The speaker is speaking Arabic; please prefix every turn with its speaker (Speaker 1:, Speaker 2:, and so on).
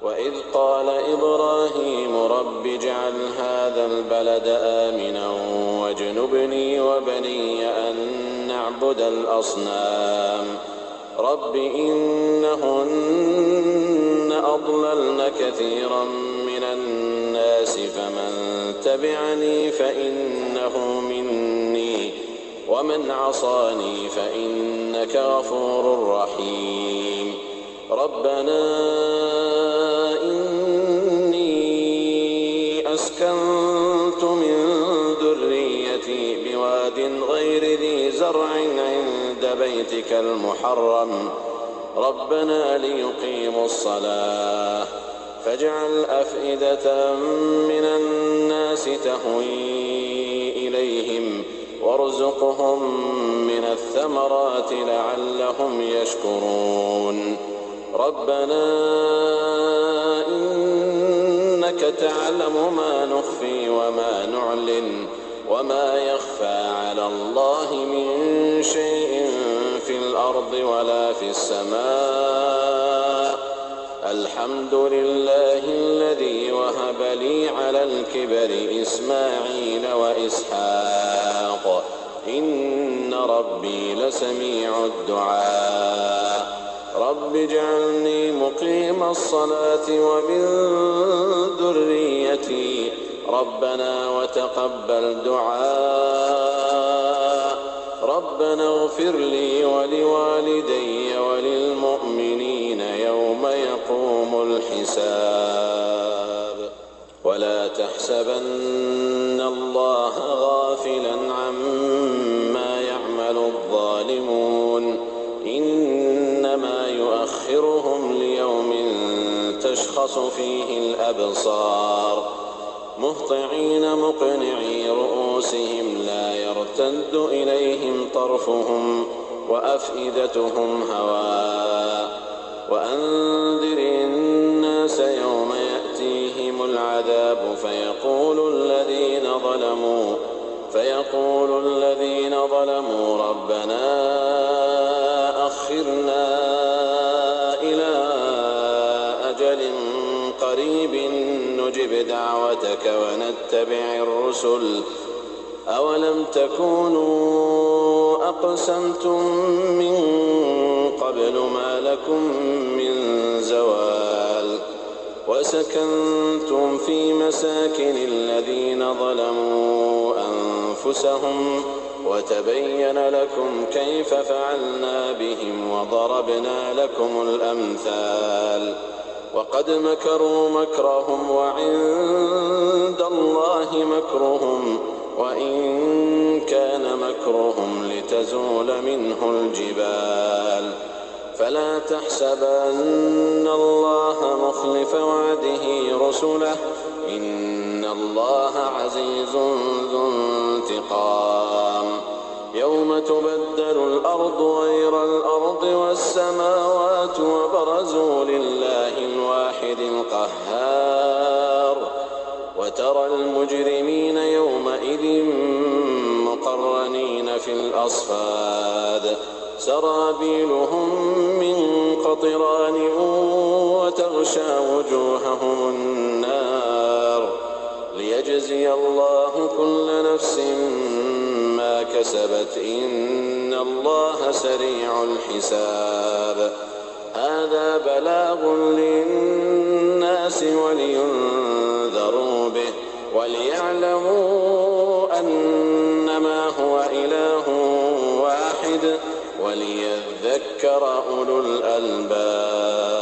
Speaker 1: وإذ قال إبراهيم رب اجعل هذا البلد آمنا واجنبني وبني أن نعبد الأصنام رب إنهن أضللن كثيرا من الناس فمن تبعني فإنه مني ومن عصاني فإنك غفور رحيم ربنا إني أسكنت من ذريتي بواد غير ذي زرع عند بيتك المحرم ربنا ليقيموا الصلاة فاجعل أفئدة من الناس تهوي إليهم وارزقهم من الثمرات لعلهم يشكرون ربنا إنك تعلم ما نخفي وما نعلن وما يخفى على الله من شيء في الأرض ولا في السماء الحمد لله الذي وهب لي على الكبر إسماعيل وإسحاق إن ربي لسميع الدعاء رب اجعلني مقيم الصلاة ومن ذريتي ربنا وتقبل دعاء ربنا اغفر لي ولوالدي وللمؤمنين يوم يقوم الحساب ولا تحسبن الله غافلا عما يعمل الظالمون إنما يؤخرهم ليوم تشخص فيه الأبصار مهطعين مقنعي رؤوسهم لا يرتد إليهم طرفهم وأفئدتهم هواء وأنذر الناس يوم يأتيهم العذاب فيقول الذين ظلموا ربنا أخرنا إلى أجل قريب نجب دعوتك ونتبع الرسل أولم تكونوا أقسمتم من قبل ما لكم من زوال وسكنتم في مساكن الذين ظلموا أنفسهم وتبين لكم كيف فعلنا بهم وضربنا لكم الأمثال وقد مكروا مكرهم وعند الله مكرهم وإن كان مكرهم لتزول منه الجبال فلا تحسبن الله مخلف وعده رسله إن الله عزيز ذو انتقام يوم تبدل الأرض غير الأرض والسماوات وبرزوا لله الواحد القهار وترى المجرمين يومئذ مقرنين في الأصفاد سرابيلهم من قطران وتغشى وجوههم النار ليجزي الله كل نفس ما كسبت إن الله سريع الحساب هذا بلاغ للناس ولينذروا به وليعلموا أنما هو إله واحد وليذكر أولو الألباب